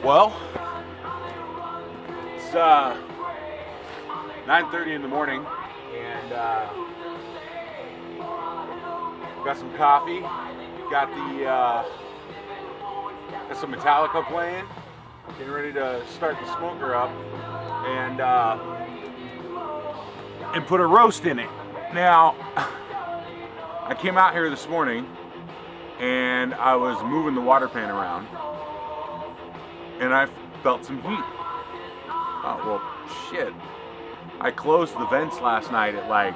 Well, it's 9:30 in the morning, and got some coffee. Got some Metallica playing. Getting ready to start the smoker up, and put a roast in it. Now, I came out here this morning, and I was moving the water pan around, and I felt some heat. Oh, well, shit. I closed the vents last night at like,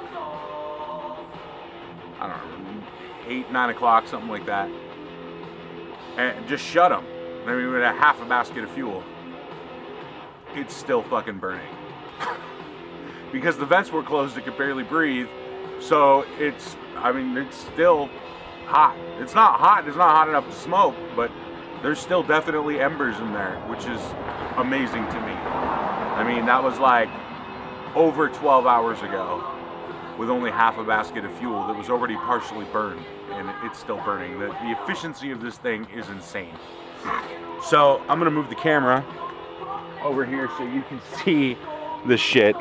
I don't know, 8, 9 o'clock, something like that. And just shut them. I mean, with a half a basket of fuel. It's still fucking burning. Because the vents were closed, it could barely breathe. So it's still hot. It's not hot enough to smoke, but there's still definitely embers in there, which is amazing to me. I mean, that was like over 12 hours ago with only half a basket of fuel that was already partially burned, and it's still burning. The efficiency of this thing is insane. So I'm gonna move the camera over here so you can see the shit.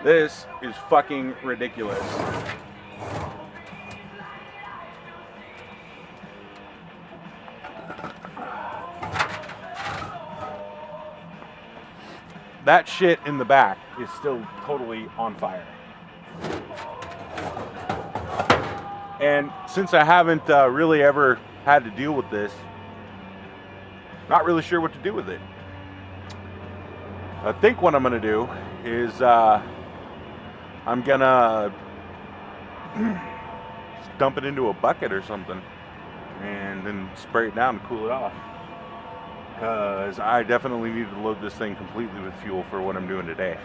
This is fucking ridiculous. That shit in the back is still totally on fire. And since I haven't really ever had to deal with this, not really sure what to do with it. I think what I'm gonna do is I'm gonna dump it into a bucket or something and then spray it down to cool it off. Because I definitely need to load this thing completely with fuel for what I'm doing today.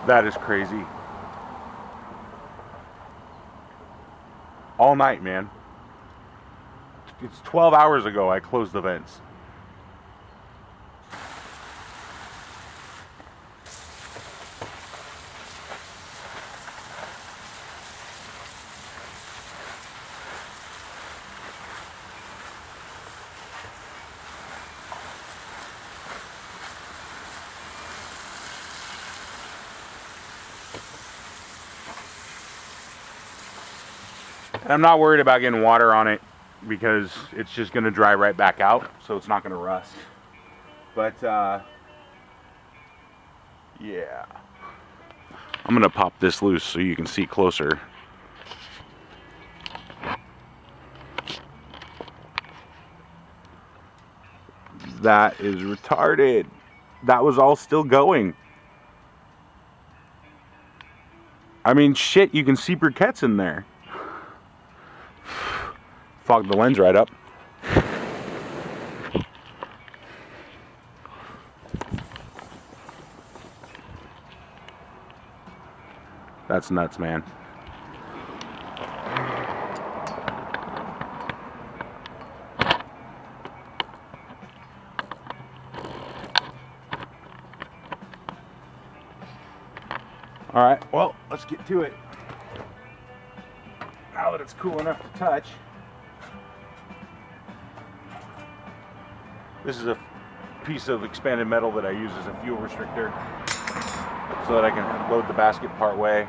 That is crazy. All night, man. It's 12 hours ago I closed the vents. And I'm not worried about getting water on it because it's just going to dry right back out, so it's not going to rust. But, yeah. I'm going to pop this loose so you can see closer. That is retarded. That was all still going. I mean, shit, you can see briquettes in there. Fogged the lens right up. That's nuts, man. All right, well, let's get to it. Now that it's cool enough to touch. This is a piece of expanded metal that I use as a fuel restrictor so that I can load the basket part way.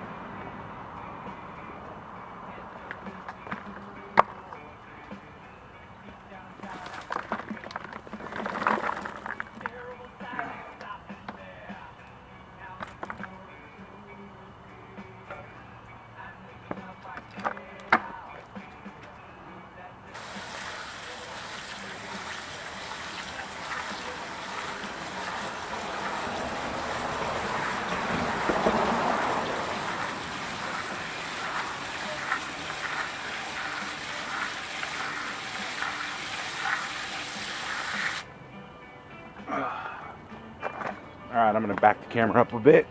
Alright, I'm going to back the camera up a bit.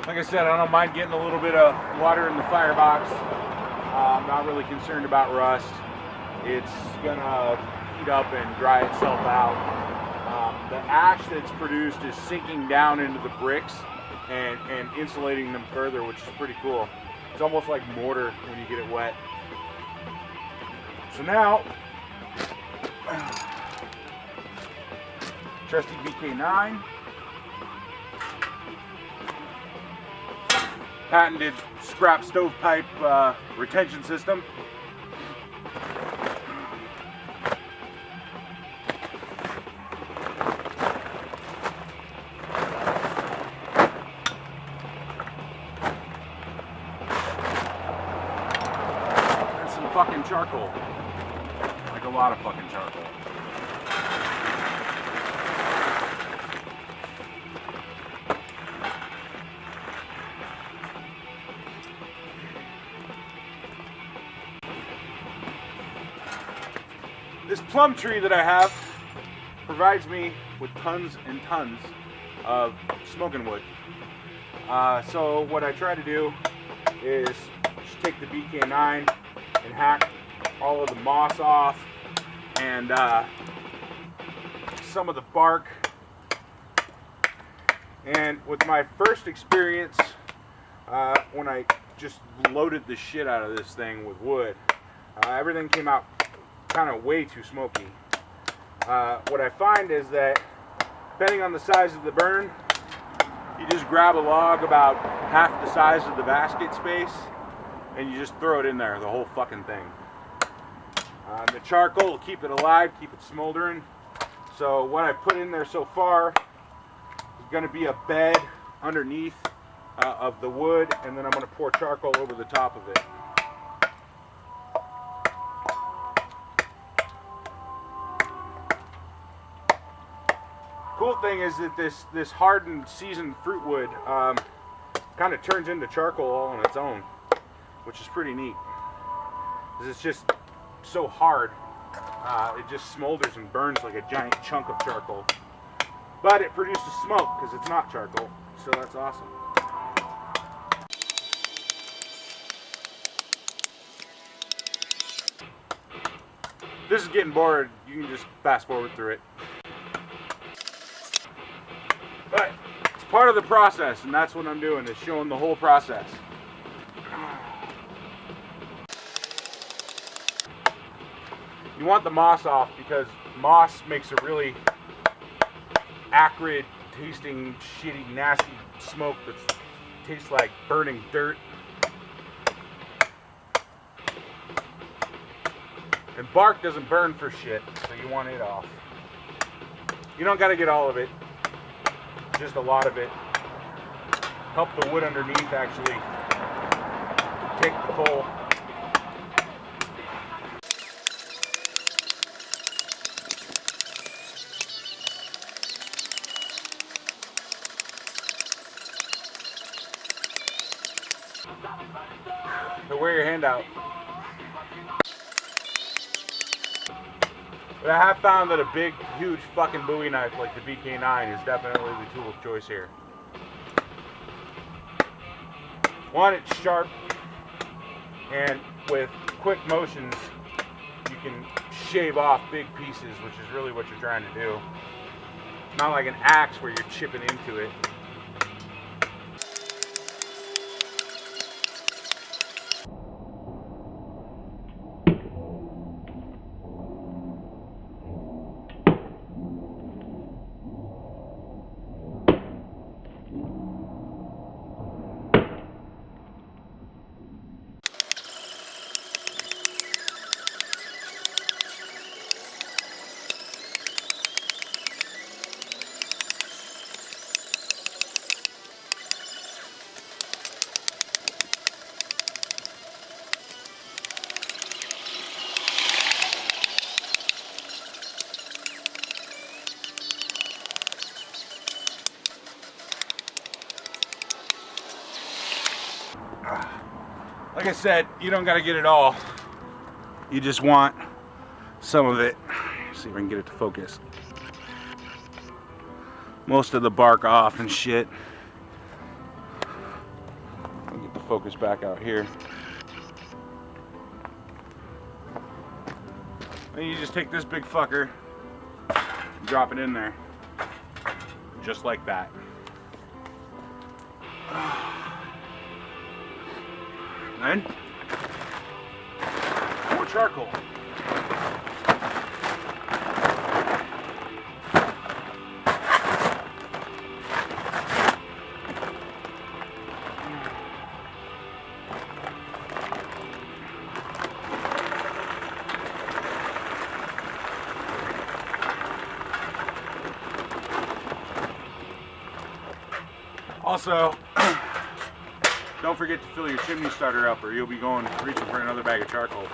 Like I said, I don't mind getting a little bit of water in the firebox. I'm not really concerned about rust. It's gonna heat up and dry itself out. The ash that's produced is sinking down into the bricks and insulating them further, which is pretty cool. It's almost like mortar when you get it wet. So now, trusty BK9. Patented scrap stovepipe retention system. And some fucking charcoal. Like a lot of fucking charcoal. This plum tree that I have provides me with tons and tons of smoking wood. So what I try to do is just take the BK9 and hack all of the moss off and some of the bark. And with my first experience, when I just loaded the shit out of this thing with wood, everything came out kind of way too smoky. What I find is that depending on the size of the burn, you just grab a log about half the size of the basket space and you just throw it in there, the whole fucking thing. The charcoal will keep it alive, keep it smoldering. So what I put in there so far is going to be a bed underneath of the wood, and then I'm going to pour charcoal over the top of it. Cool thing is that this hardened seasoned fruit wood kind of turns into charcoal all on its own, which is pretty neat. It's just so hard, it just smolders and burns like a giant chunk of charcoal. But it produces smoke because it's not charcoal, so that's awesome. If this is getting bored, you can just fast forward through it. But it's part of the process, and that's what I'm doing, is showing the whole process. You want the moss off because moss makes a really acrid tasting, shitty, nasty smoke that tastes like burning dirt. And bark doesn't burn for shit, so you want it off. You don't got to get all of it, just a lot of it. Help the wood underneath actually take the coal. So wear your hand out. But I have found that a big, huge fucking Bowie knife like the BK9 is definitely the tool of choice here. One, it's sharp, and with quick motions, you can shave off big pieces, which is really what you're trying to do. It's not like an axe where you're chipping into it. Like I said, you don't got to get it all. You just want some of it. Let's see if I can get it to focus. Most of the bark off and shit. I'll get the focus back out here. Then you just take this big fucker and drop it in there. Just like that. Then, more charcoal. Also, don't forget to fill your chimney starter up or you'll be reaching for another bag of charcoal.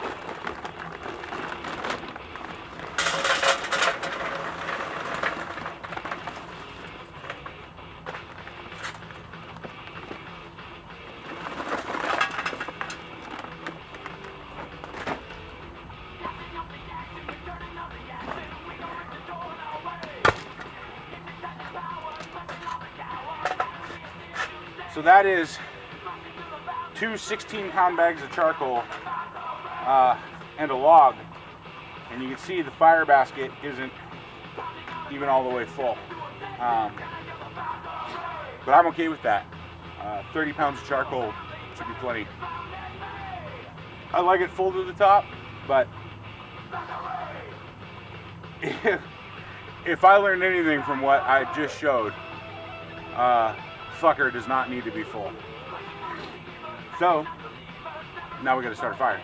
So that is 2 16-pound bags of charcoal and a log, and you can see the fire basket isn't even all the way full, but I'm okay with that. 30 pounds of charcoal should be plenty. I like it full to the top, but if I learned anything from what I just showed, fucker does not need to be full. So, now we gotta start a fire.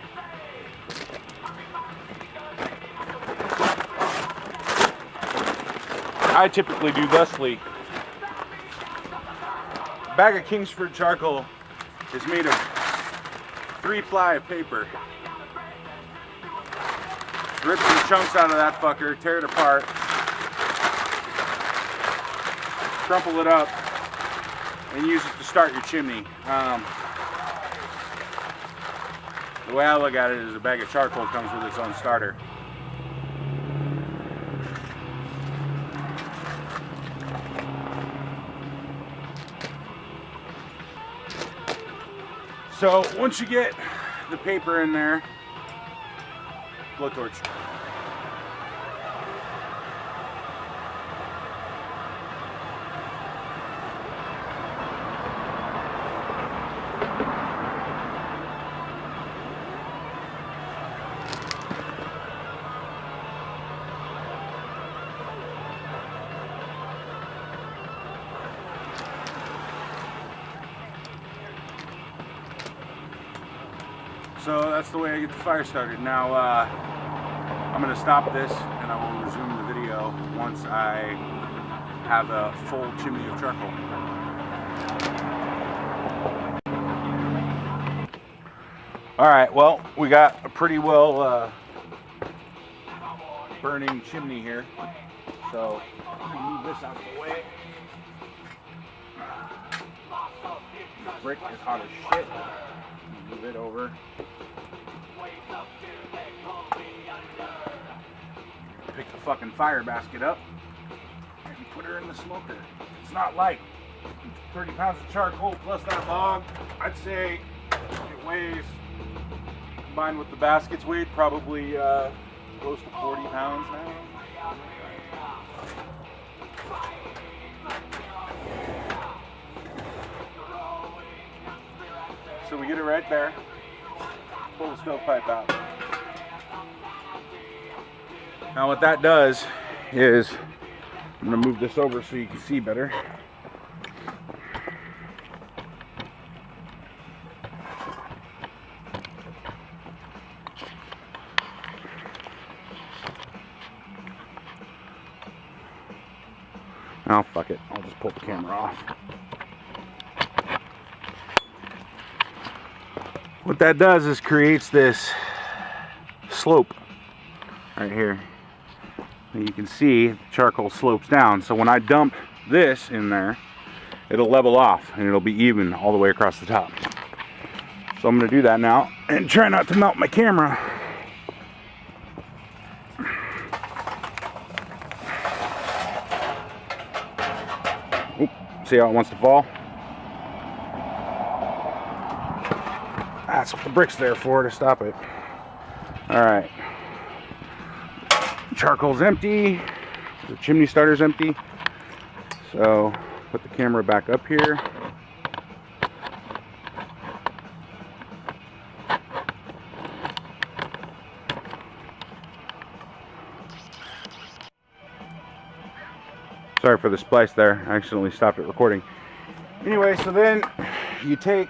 I typically do thusly. A bag of Kingsford charcoal is made of 3-ply paper. Rip some chunks out of that fucker, tear it apart, crumple it up, and use it to start your chimney. The way I look at it is a bag of charcoal comes with its own starter. So once you get the paper in there, blowtorch. So that's the way I get the fire started. Now I'm going to stop this and I will resume the video once I have a full chimney of charcoal. Alright, well, we got a pretty well burning chimney here. So I'm going to move this out of the way. brick is hot as shit. Move it over. Pick the fucking fire basket up and put her in the smoker. It's not light. It's 30 pounds of charcoal plus that log. I'd say it weighs, combined with the basket's weight, probably close to 40 pounds now. So we get it right there. Pull the stovepipe out. Now what that does is, I'm going to move this over so you can see better. Oh, fuck it. I'll just pull the camera off. What that does is creates this slope right here. And you can see the charcoal slopes down. So when I dump this in there, it'll level off and it'll be even all the way across the top. So I'm going to do that now and try not to melt my camera. Oop, see how it wants to fall? That's what the brick's there for, to stop it. Alright. Charcoal's empty. The chimney starter's empty. So, put the camera back up here. Sorry for the splice there. I accidentally stopped it recording. Anyway, so then you take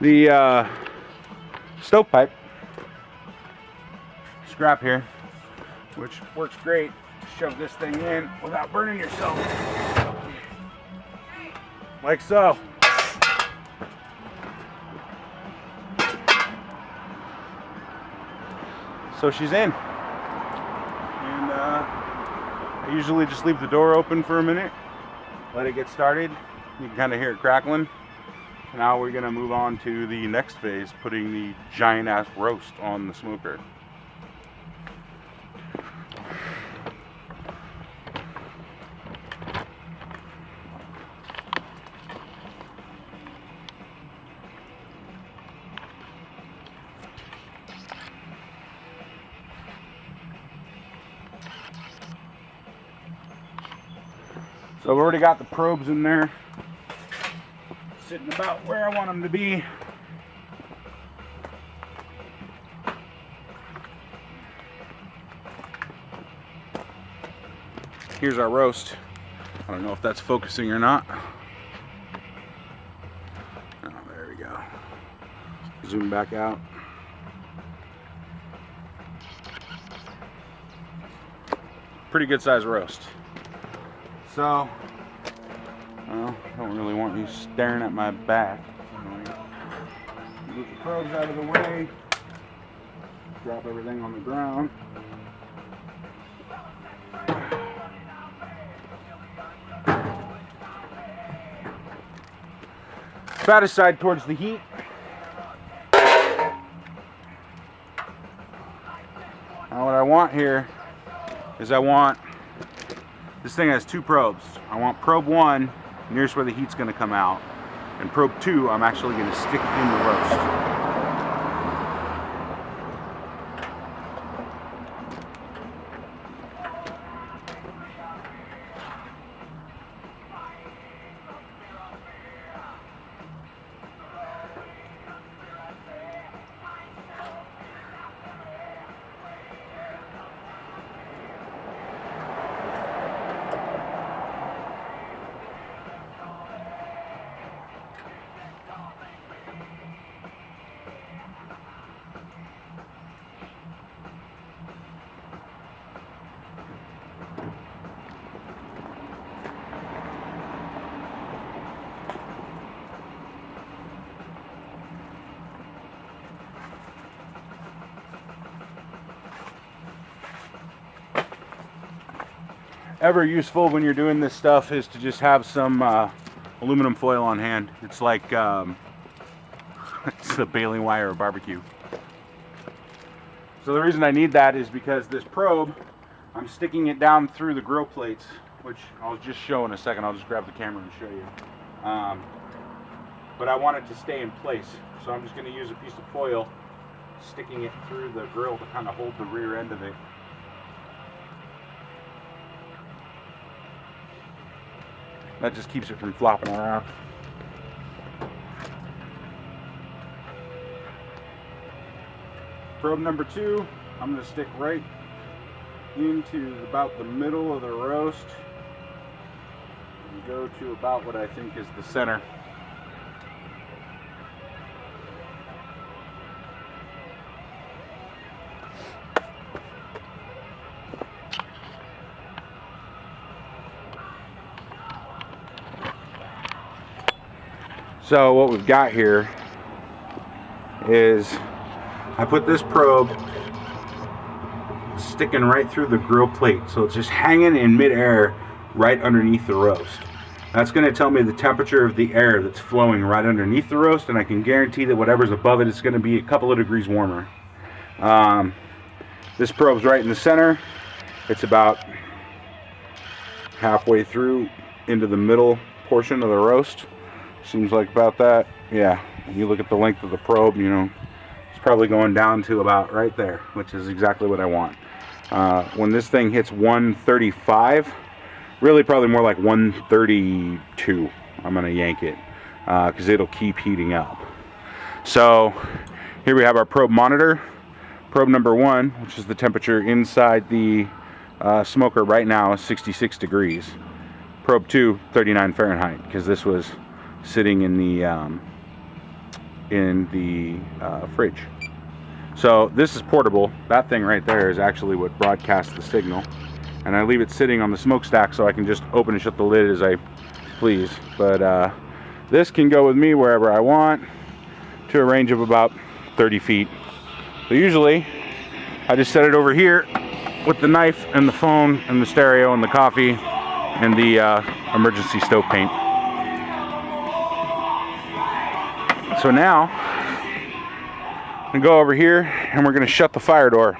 the stovepipe scrap here, which works great to shove this thing in without burning yourself, like so. So she's in, and I usually just leave the door open for a minute, let it get started. You can kind of hear it crackling. Now we're gonna move on to the next phase, putting the giant ass roast on the smoker. So I've already got the probes in there, sitting about where I want them to be. Here's our roast. I don't know if that's focusing or not. Oh, there we go. Zoom back out. Pretty good size roast. So, well, I don't really want you staring at my back. Move the probes out of the way. Drop everything on the ground. Fat aside towards the heat. Now what I want here is this thing has two probes. I want probe 1 nearest where the heat's going to come out, and probe 2 I'm actually going to stick in the roast. Ever useful when you're doing this stuff is to just have some aluminum foil on hand. It's like it's the baling wire of barbecue. So the reason I need that is because this probe, I'm sticking it down through the grill plates, which I'll just show in a second. I'll just grab the camera and show you. But I want it to stay in place, so I'm just going to use a piece of foil, sticking it through the grill to kind of hold the rear end of it. That just keeps it from flopping around. Probe number 2, I'm going to stick right into about the middle of the roast and go to about what I think is the center. So what we've got here is I put this probe sticking right through the grill plate, so it's just hanging in midair right underneath the roast. That's going to tell me the temperature of the air that's flowing right underneath the roast, and I can guarantee that whatever's above it is going to be a couple of degrees warmer. This probe's right in the center. It's about halfway through into the middle portion of the roast. Seems like about that. Yeah, when you look at the length of the probe, you know, it's probably going down to about right there, which is exactly what I want. When this thing hits 135, really probably more like 132, I'm going to yank it because it'll keep heating up. So here we have our probe monitor. Probe number 1, which is the temperature inside the smoker right now, is 66 degrees. Probe 2, 39 Fahrenheit, because this was sitting in the fridge. So this is portable. That thing right there is actually what broadcasts the signal, and I leave it sitting on the smokestack so I can just open and shut the lid as I please. But this can go with me wherever I want to a range of about 30 feet. So usually I just set it over here with the knife and the phone and the stereo and the coffee and the emergency stove paint. So now I'm gonna go over here and we're gonna shut the fire door.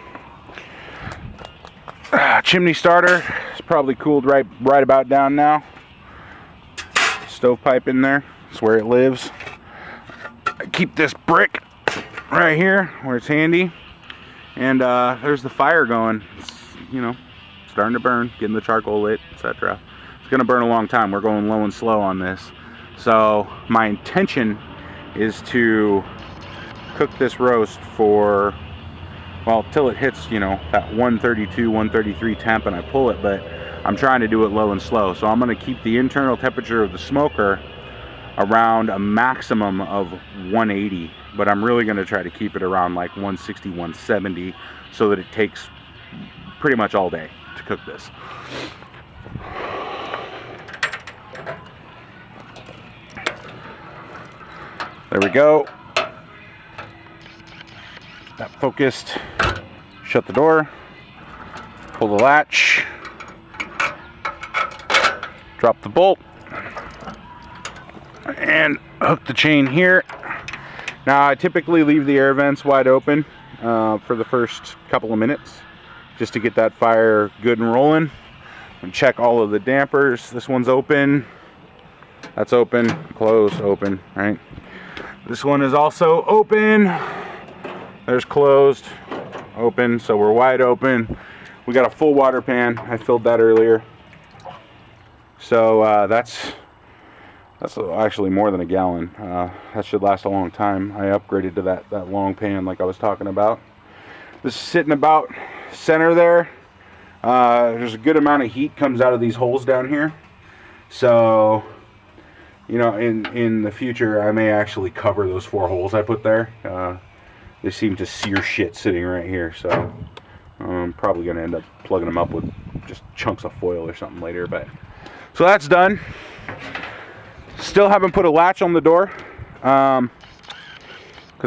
Chimney starter is probably cooled right about down now. Stovepipe in there, that's where it lives. I keep this brick right here where it's handy, and there's the fire going. It's, you know, starting to burn, getting the charcoal lit, etc. It's gonna burn a long time. We're going low and slow on this. So my intention is to cook this roast for, well, till it hits, you know, that 132, 133 temp and I pull it, but I'm trying to do it low and slow. So I'm going to keep the internal temperature of the smoker around a maximum of 180, but I'm really going to try to keep it around like 160, 170 so that it takes pretty much all day to cook this. There we go. That focused. Shut the door. Pull the latch. Drop the bolt. And hook the chain here. Now I typically leave the air vents wide open for the first couple of minutes just to get that fire good and rolling. And check all of the dampers. This one's open. That's open. Close. Open. Right. This one is also open. There's closed, open, so we're wide open. We got a full water pan. I filled that earlier. So that's actually more than a gallon. That should last a long time. I upgraded to that long pan like I was talking about. This is sitting about center there. There's a good amount of heat comes out of these holes down here. So, you know, in the future, I may actually cover those 4 holes I put there. They seem to sear shit sitting right here, so I'm probably going to end up plugging them up with just chunks of foil or something later. But so that's done. Still haven't put a latch on the door because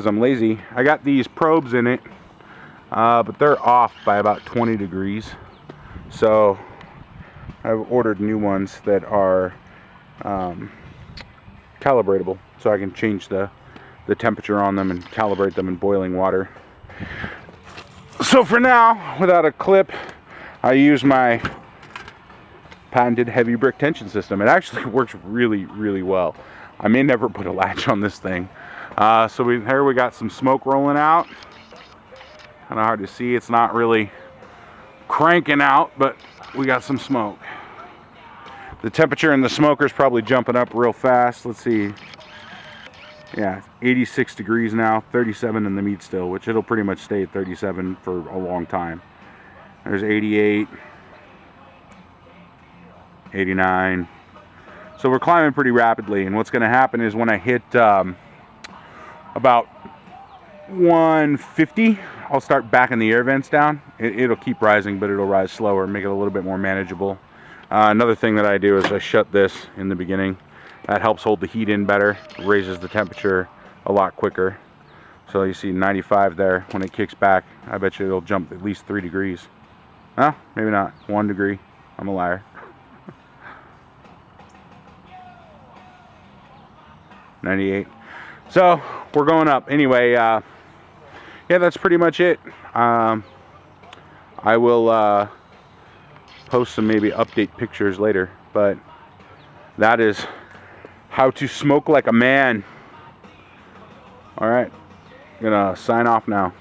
I'm lazy. I got these probes in it, but they're off by about 20 degrees. So I've ordered new ones that are calibratable, so I can change the temperature on them and calibrate them in boiling water. So for now, without a clip, I use my patented heavy brick tension system. It actually works really, really well. I may never put a latch on this thing. So here we got some smoke rolling out. Kind of hard to see. It's not really cranking out, but we got some smoke. The temperature in the smoker is probably jumping up real fast. Let's see. Yeah, 86 degrees now, 37 in the meat still, which it'll pretty much stay at 37 for a long time. There's 88, 89. So we're climbing pretty rapidly, and what's going to happen is when I hit about 150, I'll start backing the air vents down. It'll keep rising, but it'll rise slower, make it a little bit more manageable. Another thing that I do is I shut this in the beginning. That helps hold the heat in better, raises the temperature a lot quicker. So you see 95 there. When it kicks back, I bet you it'll jump at least 3 degrees. Huh? Maybe not. 1 degree. I'm a liar. 98. So we're going up. Anyway, yeah, that's pretty much it. I will post some maybe update pictures later, but that is how to smoke like a man. All right, I'm gonna sign off now.